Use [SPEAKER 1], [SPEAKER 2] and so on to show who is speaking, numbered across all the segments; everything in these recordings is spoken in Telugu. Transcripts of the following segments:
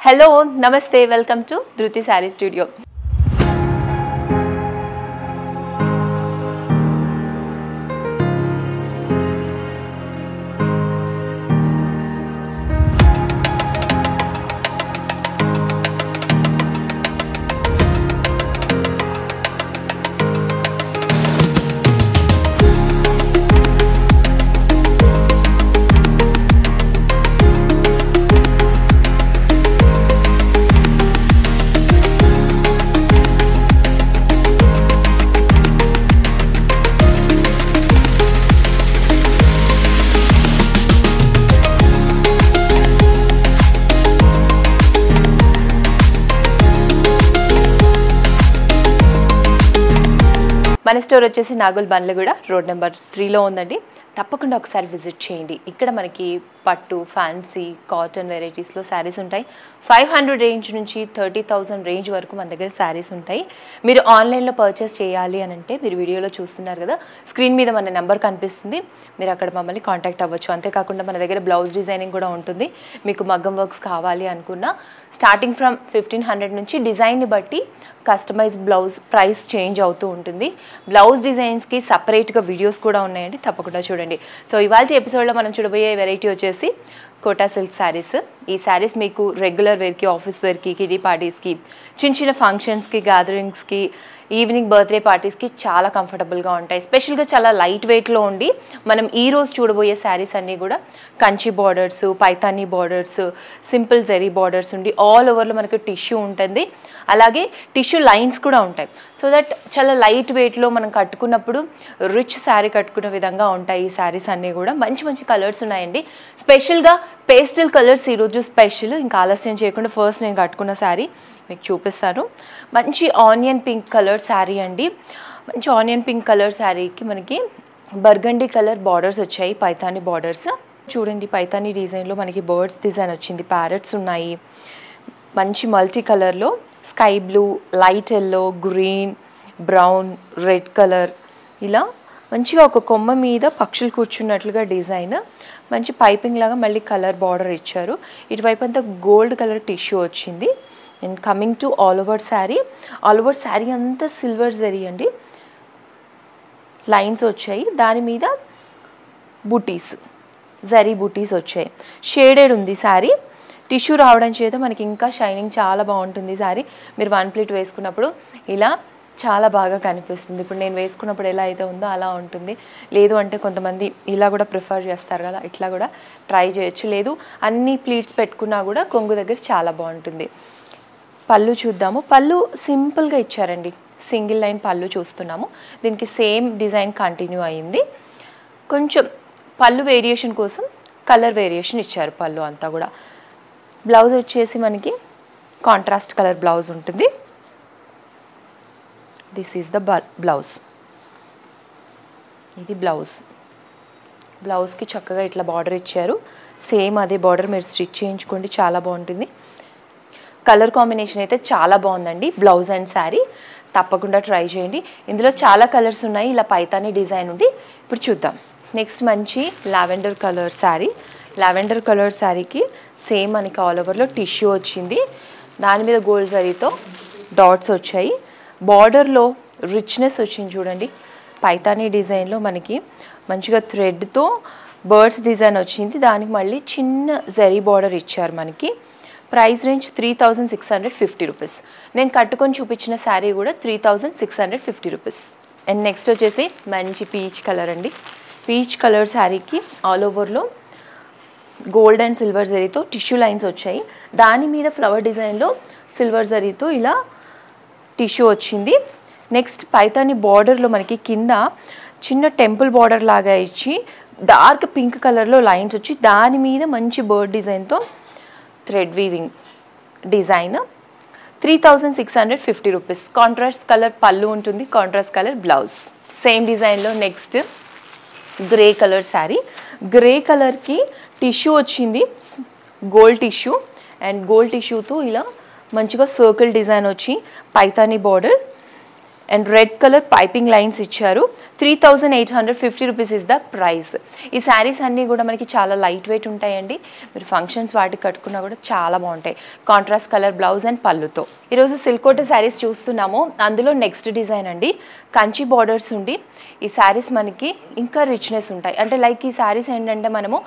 [SPEAKER 1] Hello, Namaste, welcome to Dhruti Saree Studio. మన స్టోర్ వచ్చేసి నాగోల్ బండ్లగూడ రోడ్ నెంబర్ 3లో ఉందండి. తప్పకుండా ఒకసారి విజిట్ చేయండి. ఇక్కడ మనకి పట్టు, ఫ్యాన్సీ, కాటన్ వెరైటీస్లో శారీస్ ఉంటాయి. 500 రేంజ్ నుంచి 30,000 రేంజ్ వరకు మన దగ్గర శారీస్ ఉంటాయి. మీరు ఆన్లైన్లో పర్చేస్ చేయాలి అని అంటే మీరు వీడియోలో చూస్తున్నారు కదా, స్క్రీన్ మీద మన నెంబర్ కనిపిస్తుంది. మీరు అక్కడ మమ్మల్ని కాంటాక్ట్ అవ్వచ్చు. అంతేకాకుండా మన దగ్గర బ్లౌజ్ డిజైనింగ్ కూడా ఉంటుంది. మీకు మగ్గం వర్క్స్ కావాలి అనుకున్నా స్టార్టింగ్ ఫ్రమ్ 1500 నుంచి డిజైన్ని బట్టి కస్టమైజ్డ్ బ్లౌజ్ ప్రైస్ చేంజ్ అవుతూ ఉంటుంది. బ్లౌజ్ డిజైన్స్కి సపరేట్గా వీడియోస్ కూడా ఉన్నాయండి, తప్పకుండా చూడండి. సో ఇవాళ ఎపిసోడ్లో మనం చూడబోయే వెరైటీ వచ్చేసి కోటా సిల్క్ శారీస్. ఈ శారీస్ మీకు రెగ్యులర్ వేర్కి, ఆఫీస్ వేర్కి, కిటీ పార్టీస్కి, చిన్న చిన్న ఫంక్షన్స్కి, గ్యాదరింగ్స్కి, ఈవినింగ్ బర్త్డే పార్టీస్కి చాలా కంఫర్టబుల్గా ఉంటాయి. స్పెషల్గా చాలా లైట్ వెయిట్లో ఉండి మనం ఈరోజు చూడబోయే శారీస్ అన్నీ కూడా Kanchi borders, Paithani borders, simple zari borders ఉండి ఆల్ ఓవర్లో మనకు టిష్యూ ఉంటుంది. అలాగే టిష్యూ లైన్స్ కూడా ఉంటాయి. సో దట్ చాలా లైట్ వెయిట్లో మనం కట్టుకున్నప్పుడు రిచ్ శారీ కట్టుకునే విధంగా ఉంటాయి. ఈ శారీస్ అన్నీ కూడా మంచి మంచి కలర్స్ ఉన్నాయండి. స్పెషల్గా పేస్టల్ కలర్స్ ఈరోజు స్పెషల్. ఇంకా ఆలస్యం చేయకుండా ఫస్ట్ నేను కట్టుకున్న శారీ మీకు చూపిస్తాను. మంచి ఆనియన్ పింక్ కలర్ శారీ అండి. మంచి ఆనియన్ పింక్ కలర్ శారీకి మనకి బర్గండీ కలర్ బార్డర్స్ వచ్చాయి, పైతానీ బార్డర్స్. చూడండి, పైతానీ డిజైన్లో మనకి బర్డ్స్ డిజైన్ వచ్చింది, ప్యారెట్స్ ఉన్నాయి. మంచి మల్టీ కలర్లో sky blue, light yellow, green, brown, red colour, ఇలా మంచిగా ఒక కొమ్మ మీద పక్షులు కూర్చున్నట్లుగా డిజైన్. మంచి పైపింగ్ లాగా మళ్ళీ కలర్ బార్డర్ ఇచ్చారు. ఇటువైపు అంతా గోల్డ్ కలర్ టిష్యూ వచ్చింది. And coming to all over sari, all over sari అంతా సిల్వర్ జరీ అండి. లైన్స్ వచ్చాయి, దాని మీద బూటీస్, జరీ బూటీస్ వచ్చాయి. షేడెడ్ ఉంది శారీ. టిష్యూ రావడం చేత మనకి ఇంకా షైనింగ్ చాలా బాగుంటుంది శారీ. మీరు వన్ ప్లీట్ వేసుకున్నప్పుడు ఇలా చాలా బాగా కనిపిస్తుంది. ఇప్పుడు నేను వేసుకున్నప్పుడు ఎలా అయితే ఉందో అలా ఉంటుంది. లేదు అంటే కొంతమంది ఇలా కూడా ప్రిఫర్ చేస్తారు కదా, ఇట్లా కూడా ట్రై చేయొచ్చు. లేదు అన్ని ప్లీట్స్ పెట్టుకున్నా కూడా కొంగు దగ్గర చాలా బాగుంటుంది. పళ్ళు చూద్దాము. పళ్ళు సింపుల్గా ఇచ్చారండి, సింగిల్ లైన్ పళ్ళు చూస్తున్నాము. దీనికి సేమ్ డిజైన్ కంటిన్యూ అయ్యింది. కొంచెం పళ్ళు వేరియేషన్ కోసం కలర్ వేరియేషన్ ఇచ్చారు పళ్ళు అంతా కూడా. బ్లౌజ్ వచ్చేసి మనకి కాంట్రాస్ట్ కలర్ బ్లౌజ్ ఉంటుంది. This is the blouse. ఇది బ్లౌజ్. బ్లౌజ్కి చక్కగా ఇట్లా బార్డర్ ఇచ్చారు. సేమ్ అదే బార్డర్ మీరు స్టిచ్ చేయించుకోండి, చాలా బాగుంటుంది. కలర్ కాంబినేషన్ అయితే చాలా బాగుందండి. బ్లౌజ్ అండ్ శారీ తప్పకుండా ట్రై చేయండి. ఇందులో చాలా కలర్స్ ఉన్నాయి. ఇలా పైతానీ డిజైన్ ఉంది. ఇప్పుడు చూద్దాం. నెక్స్ట్ మంచి lavender colour sari. Lavender colour శారీకి సేమ్ మనకి ఆల్ ఓవర్లో టిష్యూ వచ్చింది. దాని మీద గోల్డ్ జరీతో డాట్స్ వచ్చాయి. బార్డర్లో రిచ్నెస్ వచ్చింది చూడండి. పైతానీ డిజైన్లో మనకి మంచిగా థ్రెడ్తో బర్డ్స్ డిజైన్ వచ్చింది. దానికి మళ్ళీ చిన్న జరీ బార్డర్ ఇచ్చారు మనకి. Price range 3650 rupees. నేను కట్టుకొని చూపించిన శారీ కూడా 3650 రూపీస్. అండ్ నెక్స్ట్ వచ్చేసి మంచి పీచ్ కలర్ అండి. పీచ్ కలర్ శారీకి ఆల్ ఓవర్లో గోల్డ్ అండ్ సిల్వర్ జరీతో టిష్యూ లైన్స్ వచ్చాయి. దాని మీద ఫ్లవర్ డిజైన్లో సిల్వర్ జరీతో ఇలా టిష్యూ వచ్చింది. నెక్స్ట్ పైతానీ బార్డర్లో మనకి కింద చిన్న టెంపుల్ బార్డర్ లాగా ఇచ్చి డార్క్ పింక్ కలర్లో లైన్స్ వచ్చి దాని మీద మంచి బర్డ్ డిజైన్తో thread weaving design. 3650 rupees. Contrast colour పళ్ళు ఉంటుంది, కాంట్రాస్ట్ కలర్ బ్లౌజ్. సేమ్ డిజైన్లో next grey colour sari. Grey కలర్కి టిష్యూ వచ్చింది, గోల్డ్ టిష్యూ. అండ్ గోల్డ్ టిష్యూతో ఇలా మంచిగా సర్కిల్ డిజైన్ వచ్చి Paithani border and red colour piping lines ఇచ్చారు. 3850 రూపీస్ ఇస్ ద ప్రైస్. ఈ శారీస్ అన్నీ కూడా మనకి చాలా లైట్ వెయిట్ ఉంటాయండి. మీరు ఫంక్షన్స్ వాటికి కట్టుకున్నా కూడా చాలా బాగుంటాయి. కాంట్రాస్ట్ కలర్ బ్లౌజ్ అండ్ పళ్ళుతో. ఈరోజు సిల్కోట శారీస్ చూస్తున్నాము. అందులో నెక్స్ట్ డిజైన్ అండి, కంచి బార్డర్స్ ఉండి ఈ శారీస్ మనకి ఇంకా రిచ్నెస్ ఉంటాయి. అంటే లైక్ ఈ శారీస్ ఏంటంటే మనము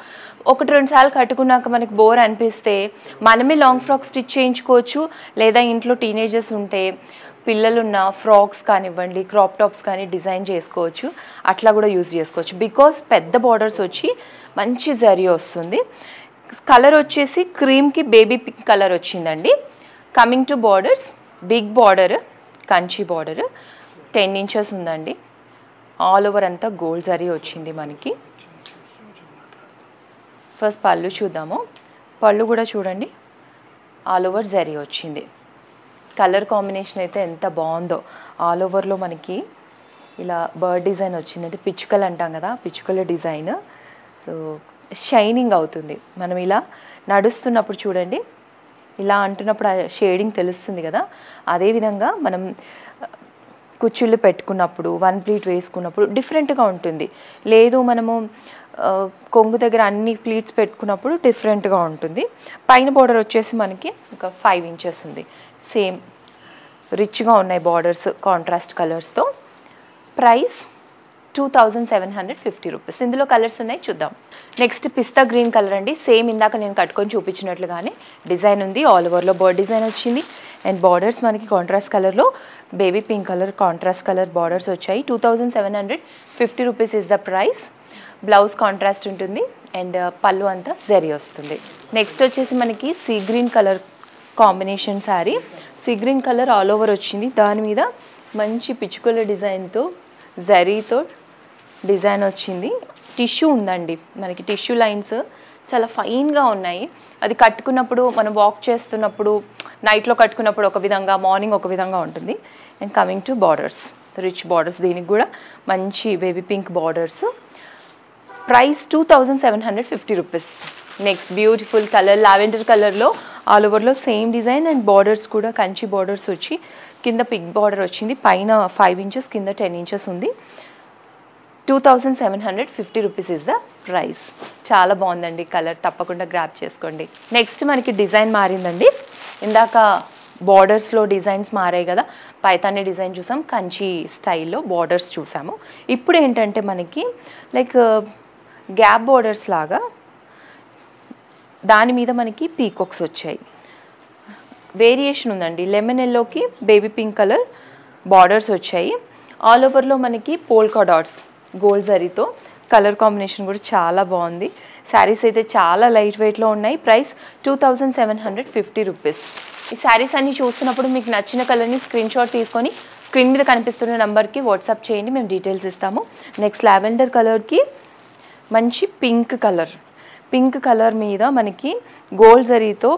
[SPEAKER 1] 1-2 సార్లు కట్టుకున్నాక మనకి బోర్ అనిపిస్తే మనమే లాంగ్ ఫ్రాక్ స్టిచ్ చేయించుకోవచ్చు. లేదా ఇంట్లో టీనేజర్స్ ఉంటే పిల్లలున్న ఫ్రాక్స్ కానివ్వండి, క్రాప్ టాప్స్ కానీ డిజైన్ చేసుకోవచ్చు. అట్లా కూడా యూజ్ చేసుకోవచ్చు. బికాస్ పెద్ద బార్డర్స్ వచ్చి మంచి జరీ వస్తుంది. కలర్ వచ్చేసి క్రీమ్కి బేబీ పింక్ కలర్ వచ్చిందండి. Coming to borders, big border, Kanchi border 10 inches ఉందండి. ఆల్ ఓవర్ అంతా గోల్డ్ జరీ వచ్చింది మనకి. ఫస్ట్ పళ్ళు చూద్దాము. పళ్ళు కూడా చూడండి, ఆల్ ఓవర్ జరీ వచ్చింది. కలర్ కాంబినేషన్ అయితే ఎంత బాగుందో. ఆల్ ఓవర్లో మనకి ఇలా బర్డ్ డిజైన్ వచ్చిందంటే పిచ్చుకలు అంటాం కదా, పిచ్చుకల డిజైన్. సో షైనింగ్ అవుతుంది. మనం ఇలా నడుస్తున్నప్పుడు చూడండి, ఇలా అంటున్నప్పుడు ఆ షేడింగ్ తెలుస్తుంది కదా. అదేవిధంగా మనం కుచ్చుళ్ళు పెట్టుకున్నప్పుడు, వన్ ప్లీట్ వేసుకున్నప్పుడు డిఫరెంట్గా ఉంటుంది. లేదు మనము కొంగు దగ్గర అన్ని ప్లీట్స్ పెట్టుకున్నప్పుడు డిఫరెంట్గా ఉంటుంది. పైన బార్డర్ వచ్చేసి మనకి ఒక 5 ఇంచెస్ ఉంది. సేమ్ రిచ్గా ఉన్నాయి బార్డర్స్ కాంట్రాస్ట్ కలర్స్తో. Price 2750 rupees. ఇందులో కలర్స్ ఉన్నాయి, చూద్దాం. నెక్స్ట్ పిస్తా గ్రీన్ కలర్ అండి. సేమ్ ఇందాక నేను కట్టుకొని చూపించినట్లుగానే డిజైన్ ఉంది. ఆల్ ఓవర్లో బర్డ్ డిజైన్ వచ్చింది. అండ్ బార్డర్స్ మనకి కాంట్రాస్ట్ కలర్లో baby pink colour contrast colour borders వచ్చాయి. 2750 rupees is the price. Blouse contrast ఉంటుంది అండ్ పళ్ళు అంతా జరీ వస్తుంది. నెక్స్ట్ వచ్చేసి మనకి sea green colour combination sari. Sea green colour all over వచ్చింది. దాని మీద మంచి పిచ్చుకల డిజైన్తో జరీతో డిజైన్ వచ్చింది. టిష్యూ ఉందండి మనకి. టిష్యూ లైన్స్ చాలా ఫైన్గా ఉన్నాయి. అది కట్టుకున్నప్పుడు మనం వాక్ చేస్తున్నప్పుడు, నైట్లో కట్టుకున్నప్పుడు ఒక విధంగా, మార్నింగ్ ఒక విధంగా ఉంటుంది. And coming to borders, rich borders. దీనికి కూడా మంచి baby pink borders. Price 2750 rupees. Next beautiful colour lavender కలర్లో ఆల్ ఓవర్లో సేమ్ డిజైన్ అండ్ బార్డర్స్ కూడా కంచి బార్డర్స్ వచ్చి కింద పిక్ బార్డర్ వచ్చింది. పైన 5 ఇంచెస్, కింద 10 ఇంచెస్ ఉంది. 2750 రూపీస్ ఇస్ ద ప్రైస్. చాలా బాగుందండి కలర్, తప్పకుండా గ్రాప్ చేసుకోండి. నెక్స్ట్ మనకి డిజైన్ మారిందండి. ఇందాక బార్డర్స్లో డిజైన్స్ మారాయి కదా, పైతాని డిజైన్ చూసాం, కంచి స్టైల్లో బార్డర్స్ చూసాము. ఇప్పుడు ఏంటంటే మనకి లైక్ గ్యాప్ బార్డర్స్ లాగా దాని మీద మనకి పీకాక్స్ వచ్చాయి. వేరియేషన్ ఉందండి. లెమన్ ఎల్లోకి బేబీ పింక్ కలర్ బార్డర్స్ వచ్చాయి. ఆల్ ఓవర్లో మనకి పోల్కా డాట్స్ గోల్డ్ జరీతో. కలర్ కాంబినేషన్ కూడా చాలా బాగుంది. శారీస్ అయితే చాలా లైట్ వెయిట్లో ఉన్నాయి. Price 2750 rupees. ఈ శారీస్ అన్నీ చూస్తున్నప్పుడు మీకు నచ్చిన కలర్ని స్క్రీన్ షాట్ తీసుకొని స్క్రీన్ మీద కనిపిస్తున్న నెంబర్కి వాట్సాప్ చేయండి, మేము డీటెయిల్స్ ఇస్తాము. నెక్స్ట్ లావెండర్ కలర్కి మంచి పింక్ కలర్ మీద మనకి గోల్డ్ జరీతో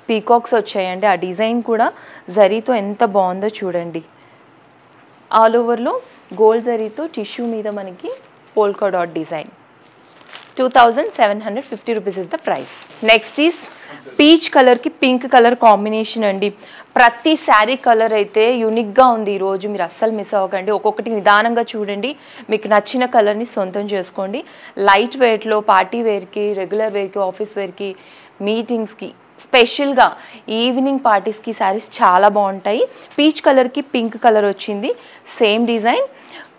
[SPEAKER 1] పీకాక్స్ వచ్చాయండి. ఆ డిజైన్ కూడా జరీతో ఎంత బాగుందో చూడండి. ఆల్ ఓవర్లో గోల్డ్ జరీతో టిష్యూ మీద మనకి polka dot design. 2750 rupees is the price. Next is peach కలర్కి పింక్ కలర్ కాంబినేషన్ అండి. ప్రతి శారీ కలర్ అయితే యూనిక్గా ఉంది. ఈరోజు మీరు అస్సలు మిస్ అవ్వకండి. ఒక్కొక్కటి నిదానంగా చూడండి, మీకు నచ్చిన కలర్ని సొంతం చేసుకోండి. లైట్ వెయిట్లో పార్టీ వేర్కి, రెగ్యులర్ వేర్కి, ఆఫీస్ వేర్కి, మీటింగ్స్కి, స్పెషల్గా ఈవినింగ్ పార్టీస్కి శారీస్ చాలా బాగుంటాయి. పీచ్ కలర్కి పింక్ కలర్ వచ్చింది. Same design,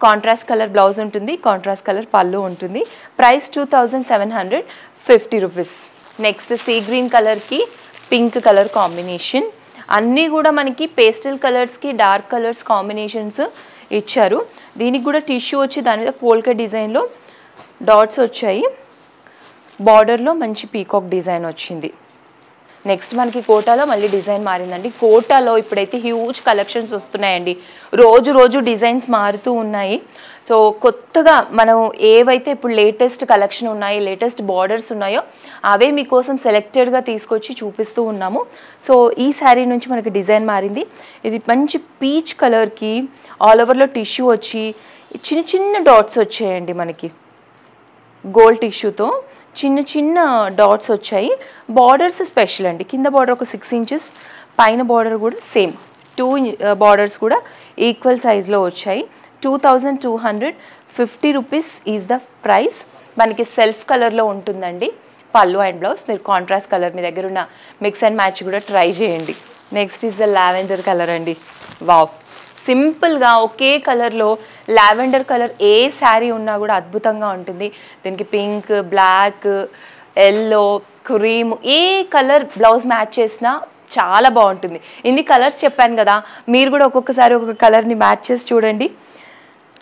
[SPEAKER 1] contrast colour blouse ఉంటుంది, కాంట్రాస్ట్ కలర్ పళ్ళు ఉంటుంది. Price 2750 rupees. Next sea green కలర్కి పింక్ కలర్ కాంబినేషన్. అన్నీ కూడా మనకి పేస్టల్ కలర్స్కి డార్క్ కలర్స్ కాంబినేషన్స్ ఇచ్చారు. దీనికి కూడా టిష్యూ వచ్చి దాని మీద పోల్కా డిజైన్లో డాట్స్ వచ్చాయి. బార్డర్లో మంచి పీకాక్ డిజైన్ వచ్చింది. నెక్స్ట్ మనకి కోటాలో మళ్ళీ డిజైన్ మారిందండి. కోటాలో ఇప్పుడైతే హ్యూజ్ కలెక్షన్స్ వస్తున్నాయండి. రోజు డిజైన్స్ మారుతూ ఉన్నాయి. సో కొత్తగా మనం ఏవైతే ఇప్పుడు లేటెస్ట్ కలెక్షన్ ఉన్నాయి, లేటెస్ట్ బార్డర్స్ ఉన్నాయో అవే మీకోసం సెలెక్టెడ్గా తీసుకొచ్చి చూపిస్తూ ఉన్నాము. సో ఈ శారీ నుంచి మనకి డిజైన్ మారింది. ఇది మంచి పీచ్ కలర్కి ఆల్ ఓవర్లో టిష్యూ వచ్చి చిన్న డాట్స్ వచ్చాయండి. మనకి గోల్డ్ టిష్యూతో చిన్న డాట్స్ వచ్చాయి. బార్డర్స్ స్పెషల్ అండి. కింద బార్డర్ ఒక 6 ఇంచెస్, పైన బార్డర్ కూడా సేమ్ టూ బార్డర్స్ కూడా ఈక్వల్ సైజ్లో వచ్చాయి. 2250 రూపీస్ ఈజ్ ద ప్రైస్. మనకి సెల్ఫ్ కలర్లో ఉంటుందండి పళ్ళు అండ్ బ్లౌజ్. మీరు కాంట్రాస్ట్ కలర్ మీ దగ్గర ఉన్న మిక్స్ అండ్ మ్యాచ్ కూడా ట్రై చేయండి. Next is the lavender colour అండి. వావ్, సింపుల్గా ఒకే కలర్లో లావెండర్ కలర్ ఏ శారీ ఉన్నా కూడా అద్భుతంగా ఉంటుంది. దీనికి పింక్, బ్లాక్, ఎల్లో, క్రీమ్ ఏ కలర్ బ్లౌజ్ మ్యాచ్ చేసినా చాలా బాగుంటుంది. ఇన్ని కలర్స్ చెప్పాను కదా, మీరు కూడా ఒక్కొక్కసారి ఒక్కొక్క కలర్ని మ్యాచ్ చేసి చూడండి.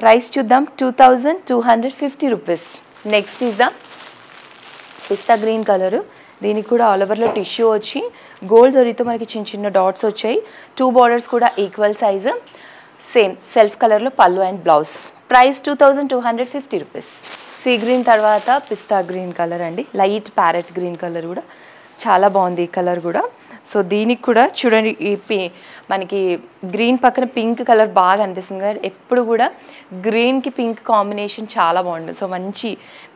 [SPEAKER 1] ప్రైస్ చూద్దాం, 2250 rupees. Next is the pista green colour. దీనికి కూడా ఆల్ ఓవర్లో టిష్యూ వచ్చి గోల్డ్ జరీతో మనకి చిన్న చిన్న డాట్స్ వచ్చాయి. 2 బార్డర్స్ కూడా ఈక్వల్ సైజు, సేమ్ సెల్ఫ్ కలర్లో పళ్ళు and blouse. Price 2250 rupees. Sea green తర్వాత పిస్తా గ్రీన్ కలర్ అండి. లైట్ ప్యారెట్ గ్రీన్ కలర్ కూడా చాలా బాగుంది ఈ కలర్ కూడా. సో దీనికి కూడా చూడండి, ఈ మనకి గ్రీన్ పక్కన పింక్ కలర్ బాగా అనిపిస్తుంది కదా, ఎప్పుడు కూడా గ్రీన్కి పింక్ కాంబినేషన్ చాలా బాగుంటుంది. సో మంచి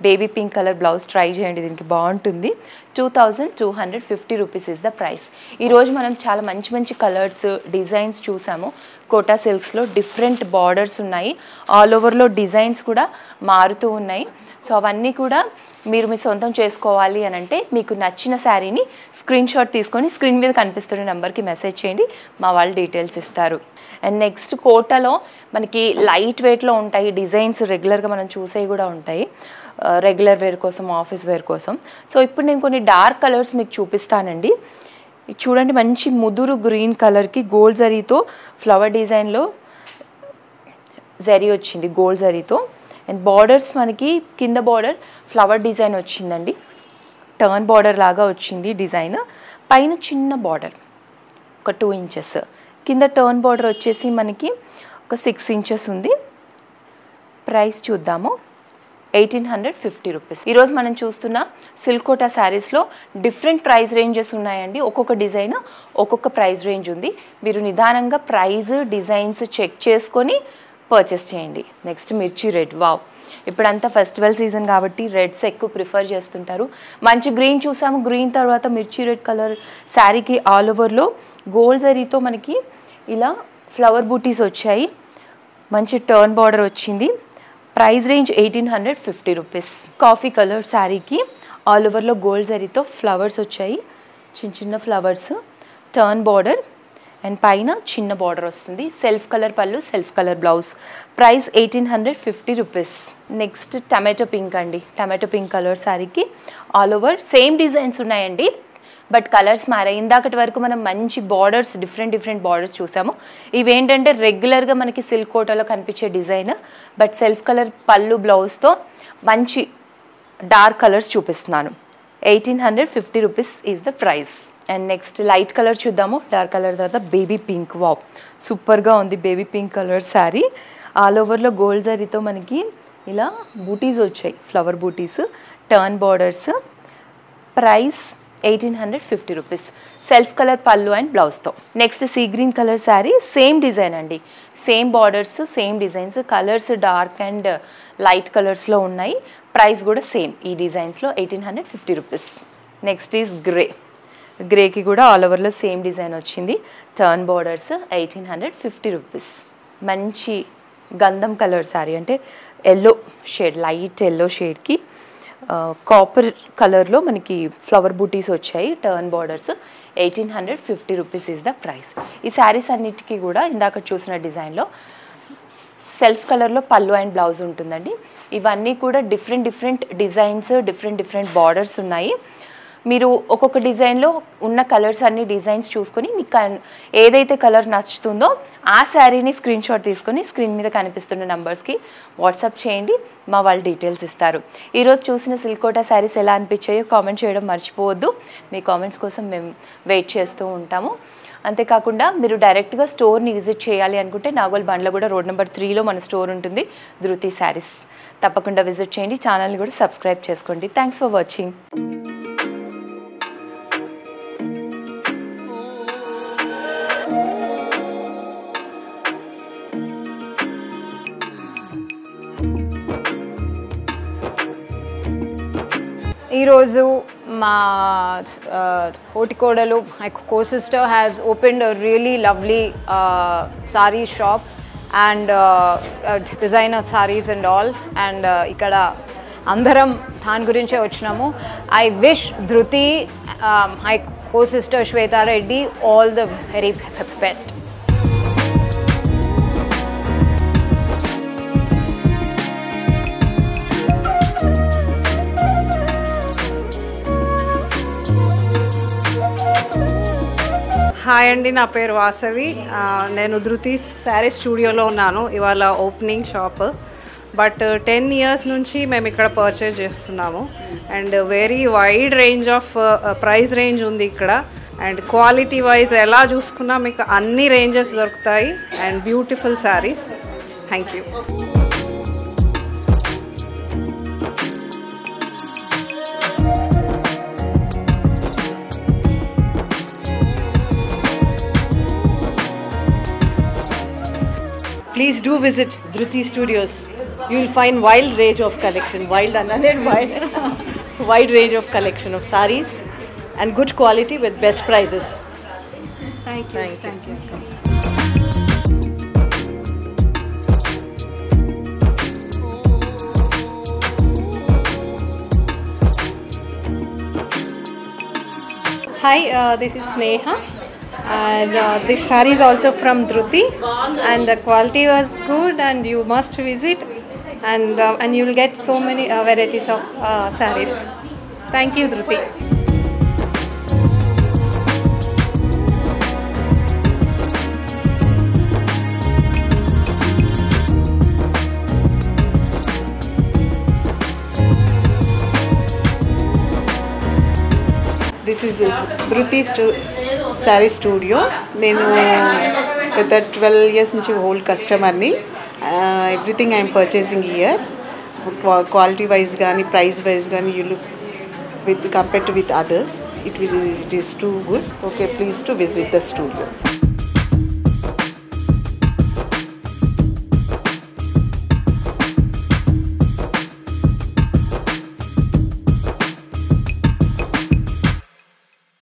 [SPEAKER 1] baby pink colour blouse try చేయండి, దీనికి బాగుంటుంది. 2250 రూపీస్ ఇస్ ద ప్రైస్. ఈరోజు మనం చాలా మంచి మంచి కలర్స్, డిజైన్స్ చూసాము. కోటా సిల్క్స్లో డిఫరెంట్ బార్డర్స్ ఉన్నాయి, ఆల్ ఓవర్లో డిజైన్స్ కూడా మారుతూ ఉన్నాయి. సో అవన్నీ కూడా మీరు మీ సొంతం చేసుకోవాలి అని అంటే మీకు నచ్చిన శారీని స్క్రీన్ షాట్ తీసుకొని స్క్రీన్ మీద కనిపిస్తున్న నెంబర్కి మెసేజ్ చేయండి, మా వాళ్ళు డీటెయిల్స్ ఇస్తారు. అండ్ నెక్స్ట్ కోటాలో మనకి లైట్ వెయిట్లో ఉంటాయి డిజైన్స్, రెగ్యులర్గా మనం చూసేవి కూడా ఉంటాయి, రెగ్యులర్ వేర్ కోసం, ఆఫీస్ వేర్ కోసం. సో ఇప్పుడు నేను కొన్ని డార్క్ కలర్స్ మీకు చూపిస్తానండి. చూడండి, మంచి ముదురు గ్రీన్ కలర్కి గోల్డ్ జరీతో ఫ్లవర్ డిజైన్లో జరీ వచ్చింది, గోల్డ్ జరీతో. అండ్ బార్డర్స్ మనకి కింద బార్డర్ ఫ్లవర్ డిజైన్ వచ్చిందండి, టర్న్ బార్డర్ లాగా వచ్చింది డిజైన్. పైన చిన్న బార్డర్ ఒక 2 ఇంచెస్, కింద టర్న్ బార్డర్ వచ్చేసి మనకి ఒక 6 ఇంచెస్ ఉంది. ప్రైస్ చూద్దాము, 1850 రూపీస్. ఈరోజు మనం చూస్తున్న సిల్క్ కోటా శారీస్లో డిఫరెంట్ ప్రైస్ రేంజెస్ ఉన్నాయండి. ఒక్కొక్క డిజైన్ ఒక్కొక్క ప్రైస్ రేంజ్ ఉంది. మీరు నిదానంగా ప్రైస్, డిజైన్స్ చెక్ చేసుకొని పర్చేస్ చేయండి. నెక్స్ట్ మిర్చి రెడ్. వావ్, ఇప్పుడంతా ఫెస్టివల్ సీజన్ కాబట్టి రెడ్స్ ఎక్కువ ప్రిఫర్ చేస్తుంటారు. మంచి గ్రీన్ చూసాము, గ్రీన్ తర్వాత మిర్చి రెడ్ కలర్ శారీకి ఆల్ ఓవర్లో గోల్డ్ జరీతో మనకి ఇలా ఫ్లవర్ బూటీస్ వచ్చాయి, మంచి టర్న్ బార్డర్ వచ్చింది. Price range 1850 rupees. Coffee colour శారీకి ఆల్ ఓవర్లో గోల్డ్ జరీతో ఫ్లవర్స్ వచ్చాయి, చిన్న చిన్న ఫ్లవర్స్, టర్న్ బార్డర్ అండ్ పైన చిన్న బార్డర్ వస్తుంది. సెల్ఫ్ కలర్ పళ్ళు, self colour blouse. Price 1850 rupees. Next tomato pink అండి. టమాటో పింక్ కలర్ శారీకి ఆల్ ఓవర్ సేమ్ డిజైన్స్ ఉన్నాయండి, బట్ కలర్స్ మారాయి. ఇందాకటి వరకు మనం మంచి బార్డర్స్, డిఫరెంట్ బార్డర్స్ చూసాము. ఇవేంటంటే రెగ్యులర్గా మనకి సిల్క్ కోటాలో కనిపించే డిజైన్, బట్ సెల్ఫ్ కలర్ పళ్ళు బ్లౌజ్తో మంచి డార్క్ కలర్స్ చూపిస్తున్నాను. 1850 rupees is the price. And next light colour చూద్దాము. డార్క్ కలర్ తర్వాత బేబీ పింక్. వావ్, సూపర్గా ఉంది baby pink colour sari. All ఓవర్లో గోల్డ్ జరీతో మనకి ఇలా బూటీస్ వచ్చాయి, ఫ్లవర్ బూటీస్, turn borders. Price 1850 rupees. Self colour పళ్ళు అండ్ బ్లౌజ్తో. Next sea green colour sari, same design అండి, same borders, same designs. Colours dark and light కలర్స్లో ఉన్నాయి. ప్రైస్ కూడా సేమ్ ఈ డిజైన్స్లో 1850 రూపీస్. Next is grey. గ్రేకి కూడా ఆల్ ఓవర్లో సేమ్ డిజైన్ వచ్చింది, టర్న్ బార్డర్స్. 1850 రూపీస్. మంచి గంధం కలర్ శారీ, అంటే ఎల్లో షేడ్, లైట్ ఎల్లో షేడ్కి కాపర్ కలర్లో మనకి ఫ్లవర్ బూటీస్ వచ్చాయి, turn borders. 1850 rupees is the price. ఈ శారీస్ అన్నిటికీ కూడా ఇందాక చూసిన డిజైన్లో సెల్ఫ్ కలర్లో పళ్ళు అండ్ బ్లౌజ్ ఉంటుందండి. ఇవన్నీ కూడా డిఫరెంట్ డిజైన్స్, డిఫరెంట్ బార్డర్స్ ఉన్నాయి. మీరు ఒక్కొక్క డిజైన్లో ఉన్న కలర్స్ అన్ని డిజైన్స్ చూసుకొని మీకు ఏదైతే కలర్ నచ్చుతుందో ఆ శారీని స్క్రీన్ షాట్ తీసుకొని స్క్రీన్ మీద కనిపిస్తున్న నెంబర్స్కి వాట్సాప్ చేయండి, మా వాళ్ళు డీటెయిల్స్ ఇస్తారు. ఈరోజు చూసిన సిల్క్ కోటా శారీస్ ఎలా అనిపించాయో కామెంట్ చేయడం మర్చిపోవద్దు. మీ కామెంట్స్ కోసం మేము వెయిట్ చేస్తూ ఉంటాము. అంతేకాకుండా మీరు డైరెక్ట్గా స్టోర్ని విజిట్ చేయాలి అనుకుంటే నాగోల్ బండ్లగూడ రోడ్ నెంబర్ 3లో మన స్టోర్ ఉంటుంది, ధృతి శారీస్. తప్పకుండా విజిట్ చేయండి, ఛానల్ని కూడా సబ్స్క్రైబ్ చేసుకోండి. Thanks for watching.
[SPEAKER 2] ఈరోజు మా Hotikodalu, my co-sister, has opened a really lovely sari shop and designer saris and all, and ikkada andaram than gurinche vachinamu. I wish Dhruti, my co-sister Shweta Reddy, all the very best.
[SPEAKER 3] Hi అండి, నా పేరు వాసవి. నేను ధృతి శారీ స్టూడియోలో ఉన్నాను. ఇవాళ ఓపెనింగ్ షాప్. బట్ 10 years నుంచి మేము ఇక్కడ పర్చేజ్ చేస్తున్నాము. And very wide range of price range ఉంది ఇక్కడ. అండ్ క్వాలిటీ వైజ్ ఎలా చూసుకున్నా మీకు అన్ని రేంజెస్ దొరుకుతాయి. And beautiful saris. Thank you.
[SPEAKER 4] Please do visit Dhruti Studios. You will find wild range of collection, wild and wild, wide range of collection of sarees and good quality with best prices.
[SPEAKER 3] Thank you. Thank you.
[SPEAKER 5] Hi, this is Sneha, and this saree is also from Dhruti, and the quality was good, and you must visit, and you will get so many varieties of sarees. Thank you, Dhruti.
[SPEAKER 4] This is Dhruti Saree Studio. నేను గత 12 years నుంచి ఓల్డ్ కస్టమర్ని. Everything I'm purchasing here. Quality wise కానీ ప్రైస్ వైజ్ కానీ you look with compared to with others, it is too good. Okay, please to visit the studio.